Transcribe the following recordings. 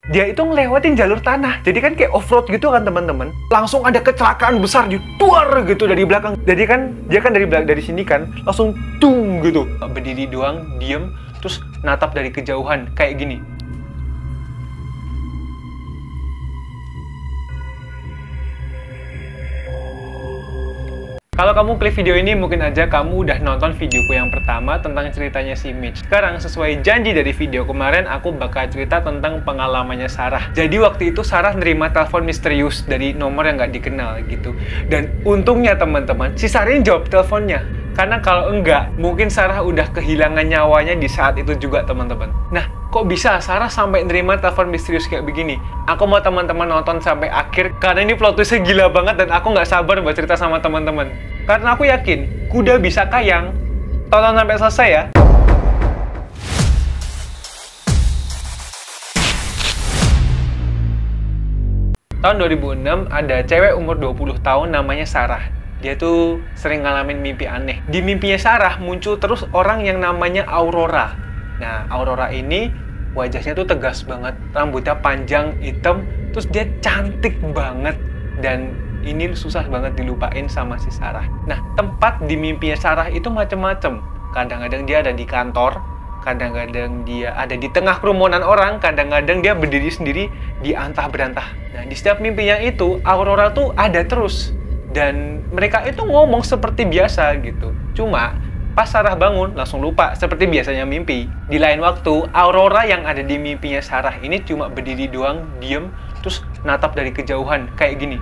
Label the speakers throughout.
Speaker 1: Dia itu ngelewatin jalur tanah. Jadi kan kayak off-road gitu kan teman-teman. Langsung ada kecelakaan besar duar gitu dari belakang. Jadi kan dia kan dari sini kan langsung tung gitu. Berdiri doang, diem, terus natap dari kejauhan kayak gini. Kalau kamu klik video ini, mungkin aja kamu udah nonton videoku yang pertama tentang ceritanya si Mitch. Sekarang, sesuai janji dari video kemarin, aku bakal cerita tentang pengalamannya Sarah. Jadi waktu itu Sarah nerima telepon misterius dari nomor yang nggak dikenal gitu. Dan untungnya teman-teman, si Sarah ini jawab teleponnya. Karena kalau enggak, mungkin Sarah udah kehilangan nyawanya di saat itu juga teman-teman. Nah, kok bisa Sarah sampai nerima telepon misterius kayak begini? Aku mau teman-teman nonton sampai akhir, karena ini plot twistnya gila banget dan aku nggak sabar buat cerita sama teman-teman. Karena aku yakin, kuda bisa kayang. Tonton sampai selesai ya. Tahun 2006, ada cewek umur 20 tahun namanya Sarah. Dia tuh sering ngalamin mimpi aneh. Di mimpinya Sarah muncul terus orang yang namanya Aurora. Nah, Aurora ini wajahnya tuh tegas banget, rambutnya panjang, hitam, terus dia cantik banget. Dan ini susah banget dilupain sama si Sarah. Nah, tempat di mimpinya Sarah itu macem-macem. Kadang-kadang dia ada di kantor, kadang-kadang dia ada di tengah kerumunan orang, kadang-kadang dia berdiri sendiri di antah-berantah. Nah, di setiap mimpinya itu, Aurora tuh ada terus. Dan mereka itu ngomong seperti biasa gitu. Cuma, pas Sarah bangun, langsung lupa seperti biasanya mimpi. Di lain waktu, Aurora yang ada di mimpinya Sarah ini cuma berdiri doang, diem, terus natap dari kejauhan, kayak gini.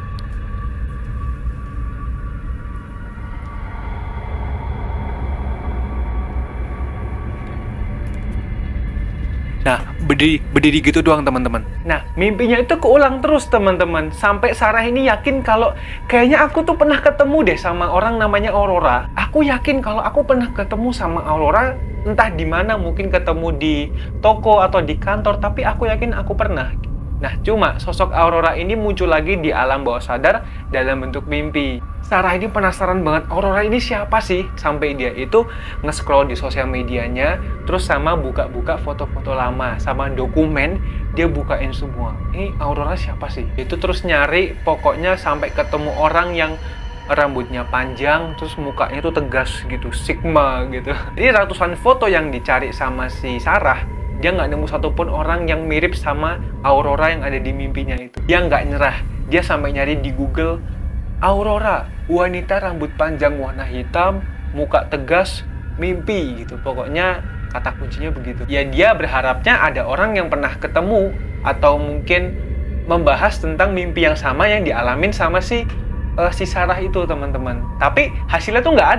Speaker 1: Nah, berdiri gitu doang teman-teman. Nah, mimpinya itu keulang terus teman-teman. Sampai Sarah ini yakin kalau kayaknya aku tuh pernah ketemu deh sama orang namanya Aurora. Aku yakin kalau aku pernah ketemu sama Aurora, entah di mana, mungkin ketemu di toko atau di kantor, tapi aku yakin aku pernah. Nah, cuma sosok Aurora ini muncul lagi di alam bawah sadar dalam bentuk mimpi. Sarah ini penasaran banget, Aurora ini siapa sih? Sampai dia itu nge-scroll di sosial medianya, terus sama buka-buka foto-foto lama, sama dokumen, dia bukain semua. Ini Aurora siapa sih? Itu terus nyari, pokoknya sampai ketemu orang yang rambutnya panjang, terus mukanya tuh tegas gitu, Sigma gitu. Jadi ratusan foto yang dicari sama si Sarah, dia nggak nemu satupun orang yang mirip sama Aurora yang ada di mimpinya itu. Dia nggak nyerah, dia sampai nyari di Google, Aurora, wanita rambut panjang warna hitam, muka tegas, mimpi gitu. Pokoknya kata kuncinya begitu. Ya dia berharapnya ada orang yang pernah ketemu atau mungkin membahas tentang mimpi yang sama yang dialamin sama si Sarah itu teman-teman. Tapi hasilnya tuh nggak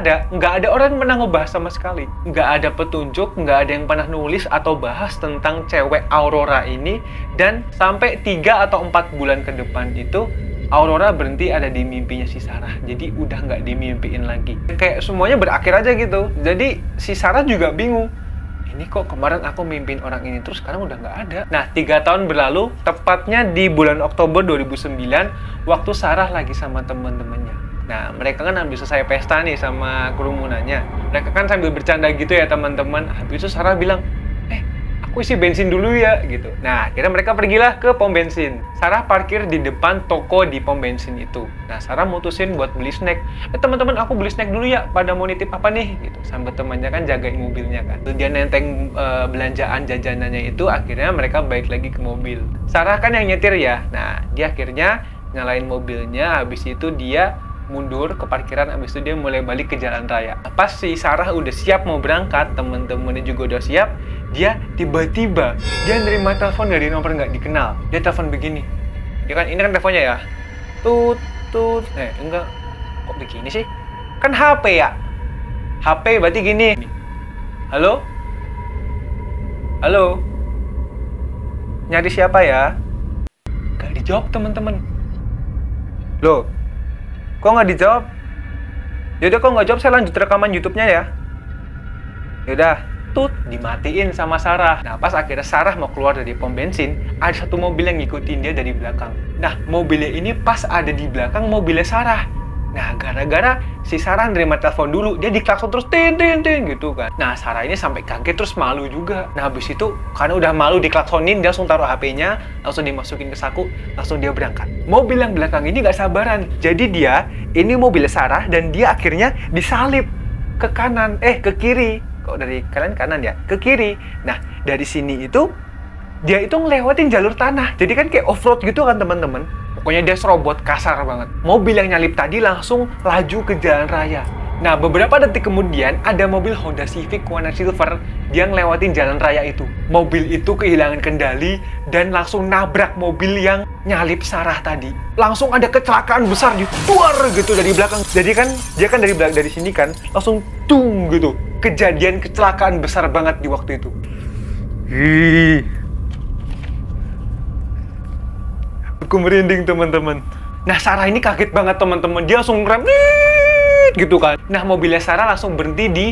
Speaker 1: ada orang yang pernah ngebahas sama sekali. Nggak ada petunjuk, nggak ada yang pernah nulis atau bahas tentang cewek Aurora ini. Dan sampai 3 atau 4 bulan ke depan itu, Aurora berhenti ada di mimpinya si Sarah. Jadi udah nggak dimimpiin lagi. Kayak semuanya berakhir aja gitu. Jadi si Sarah juga bingung. Ini kok kemarin aku mimpin orang ini terus sekarang udah nggak ada. Nah, 3 tahun berlalu, tepatnya di bulan Oktober 2009, waktu Sarah lagi sama temen-temennya. Nah, mereka kan habis selesai pesta nih sama kerumunannya. Mereka kan sambil bercanda gitu ya teman-teman. Habis itu Sarah bilang, aku isi bensin dulu ya gitu. Nah, akhirnya mereka pergilah ke pom bensin. Sarah parkir di depan toko di pom bensin itu. Nah, Sarah mutusin buat beli snack. Teman-teman, aku beli snack dulu ya. Pada mau nitip apa nih? Gitu. Sambil temannya kan jagain mobilnya kan. Dia nenteng belanjaan jajanannya itu. Akhirnya mereka balik lagi ke mobil. Sarah kan yang nyetir ya. Nah, dia akhirnya nyalain mobilnya. Habis itu dia mundur ke parkiran, abis itu dia mulai balik ke jalan raya. Pas si Sarah udah siap mau berangkat, temen-temennya juga udah siap, dia tiba-tiba dia nerima telepon dari nomor nggak dikenal. Dia telepon begini, dia kan ini kan teleponnya ya, tut, enggak, kok begini sih? Kan HP ya, HP berarti gini. Halo, halo, nyari siapa ya? Gak dijawab teman-teman. Loh, kok nggak dijawab? Yaudah, kok nggak jawab, saya lanjut rekaman YouTube-nya ya. Yaudah, tut, dimatiin sama Sarah. Nah, pas akhirnya Sarah mau keluar dari pom bensin, ada satu mobil yang ngikutin dia dari belakang. Nah, mobilnya ini pas ada di belakang mobilnya Sarah. Nah, gara-gara si Sarah nerima telepon dulu, dia diklakson terus tin gitu kan. Nah, Sarah ini sampai kaget terus malu juga. Nah, habis itu karena udah malu diklaksonin, dia langsung taruh HP-nya, langsung dimasukin ke saku, langsung dia berangkat. Mobil yang belakang ini nggak sabaran. Jadi ini mobil Sarah dan dia akhirnya disalip ke kanan, ke kiri. Kok dari kanan ya? Ke kiri. Nah, dari sini itu dia itu ngelewatin jalur tanah. Jadi kan kayak off-road gitu kan, teman-teman. Pokoknya dia serobot kasar banget. Mobil yang nyalip tadi langsung laju ke jalan raya. Nah, beberapa detik kemudian ada mobil Honda Civic warna silver yang ngelewatin jalan raya itu. Mobil itu kehilangan kendali dan langsung nabrak mobil yang nyalip Sarah tadi. Langsung ada kecelakaan besar duar gitu dari belakang. Jadi kan dia kan dari sini kan langsung tung gitu. Kejadian kecelakaan besar banget di waktu itu. Aku merinding, teman-teman. Nah, Sarah ini kaget banget, teman-teman. Dia langsung ngerem gitu kan. Nah, mobilnya Sarah langsung berhenti di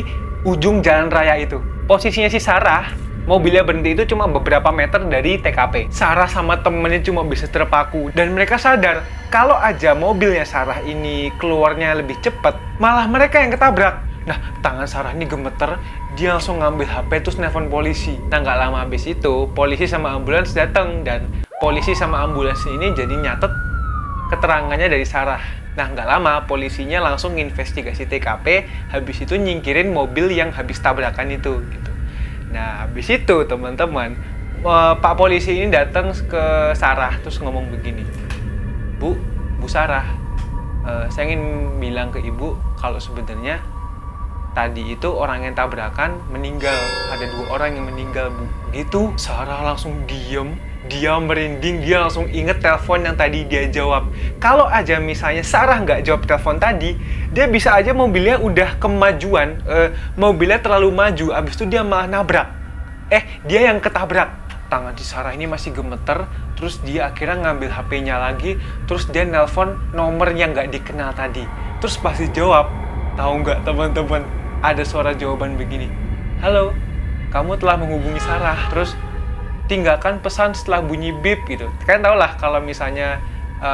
Speaker 1: ujung jalan raya itu. Posisinya si Sarah, mobilnya berhenti itu cuma beberapa meter dari TKP. Sarah sama temennya cuma bisa terpaku. Dan mereka sadar, kalau aja mobilnya Sarah ini keluarnya lebih cepat, malah mereka yang ketabrak. Nah, tangan Sarah ini gemeter, dia langsung ngambil HP terus nelpon polisi. Nah, nggak lama habis itu, polisi sama ambulans datang dan polisi sama ambulans ini jadi nyatet keterangannya dari Sarah. Nah, nggak lama, polisinya langsung investigasi TKP, habis itu nyingkirin mobil yang habis tabrakan itu, gitu. Nah, habis itu, teman-teman, Pak polisi ini datang ke Sarah, terus ngomong begini, Bu Sarah, saya ingin bilang ke Ibu, kalau sebenarnya tadi itu orang yang tabrakan meninggal, ada 2 orang yang meninggal, Bu. Gitu, Sarah langsung diem. Dia merinding, dia langsung inget telepon yang tadi dia jawab. Kalau aja misalnya Sarah nggak jawab telepon tadi, dia bisa aja mobilnya udah kemajuan, mobilnya terlalu maju, abis itu dia malah nabrak. Dia yang ketabrak. Tangan si Sarah ini masih gemeter, terus dia akhirnya ngambil HP-nya lagi, terus dia nelpon nomor yang nggak dikenal tadi. Terus pasti jawab, tahu nggak teman-teman? Ada suara jawaban begini, halo, kamu telah menghubungi Sarah. Terus tinggalkan pesan setelah bunyi beep gitu. Kalian tau lah kalau misalnya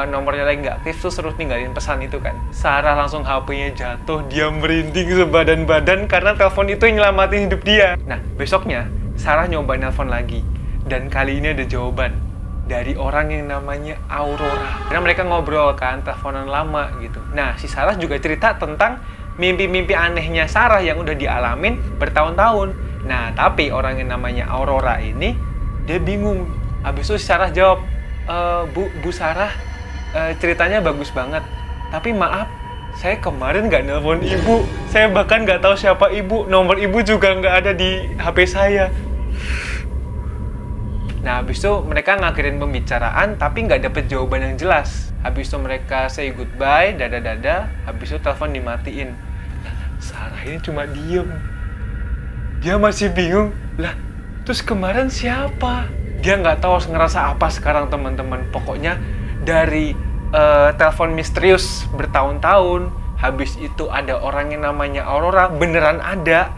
Speaker 1: nomornya lagi nggak aktif tuh terus tinggalin pesan itu kan. Sarah langsung HP-nya jatuh, dia merinding sebadan-badan karena telepon itu yang nyelamatin hidup dia. Nah, besoknya Sarah nyoba nelpon lagi dan kali ini ada jawaban dari orang yang namanya Aurora. Karena mereka ngobrol kan, teleponan lama gitu. Nah, si Sarah juga cerita tentang mimpi-mimpi anehnya Sarah yang udah dialamin bertahun-tahun. Nah, tapi orang yang namanya Aurora ini dia bingung. Habis itu Sarah jawab, Bu Sarah, ceritanya bagus banget. Tapi maaf, saya kemarin nggak nelpon Ibu. Saya bahkan nggak tahu siapa Ibu. Nomor Ibu juga nggak ada di HP saya. Nah, habis itu mereka ngakhirin pembicaraan, tapi nggak dapet jawaban yang jelas. Habis itu mereka say goodbye, dada-dada. Habis itu telepon dimatiin. Nah, Sarah ini cuma diem. Dia masih bingung. Lah, terus kemarin siapa? Dia nggak tahu harus ngerasa apa sekarang, teman-teman. Pokoknya dari telepon misterius bertahun-tahun, habis itu ada orang yang namanya Aurora, beneran ada,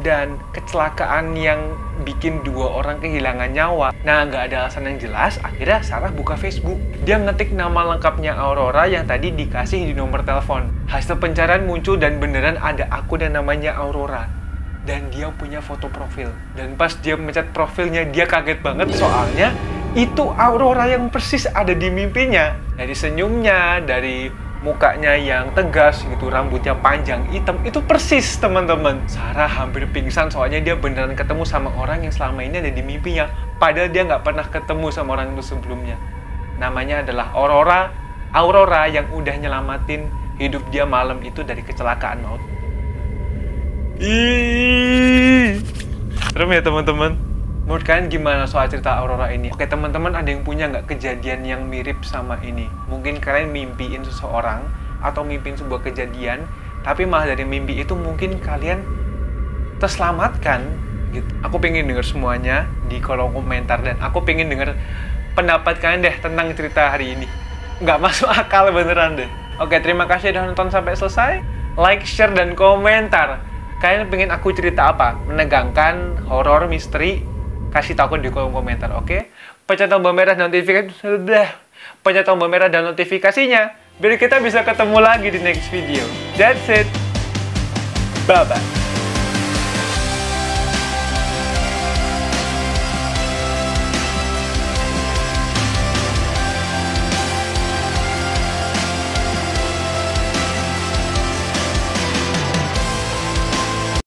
Speaker 1: dan kecelakaan yang bikin 2 orang kehilangan nyawa. Nah, nggak ada alasan yang jelas, akhirnya Sarah buka Facebook. Dia ngetik nama lengkapnya Aurora yang tadi dikasih di nomor telepon. Hasil pencarian muncul dan beneran ada akun yang namanya Aurora. Dan dia punya foto profil. Dan pas dia mencet profilnya, dia kaget banget soalnya itu Aurora yang persis ada di mimpinya. Dari senyumnya, dari mukanya yang tegas gitu, rambutnya panjang, hitam, itu persis, teman-teman. Sarah hampir pingsan soalnya dia beneran ketemu sama orang yang selama ini ada di mimpinya. Padahal dia nggak pernah ketemu sama orang itu sebelumnya. Namanya adalah Aurora yang udah nyelamatin hidup dia malam itu dari kecelakaan maut. Serem ya, teman-teman. Menurut kalian gimana soal cerita Aurora ini? Oke, teman-teman, ada yang punya nggak kejadian yang mirip sama ini? Mungkin kalian mimpiin seseorang atau mimpiin sebuah kejadian, tapi malah dari mimpi itu mungkin kalian terselamatkan gitu. Aku pengen denger semuanya di kolom komentar dan aku pengen denger pendapat kalian deh tentang cerita hari ini. Nggak masuk akal beneran deh. Oke, terima kasih udah nonton sampai selesai. Like, share, dan komentar. Kalian pengen aku cerita apa? Menegangkan, horor, misteri? Kasih tahu di kolom komentar, oke? Pencet tombol merah dan notifikasinya biar kita bisa ketemu lagi di next video. That's it. Bye-bye.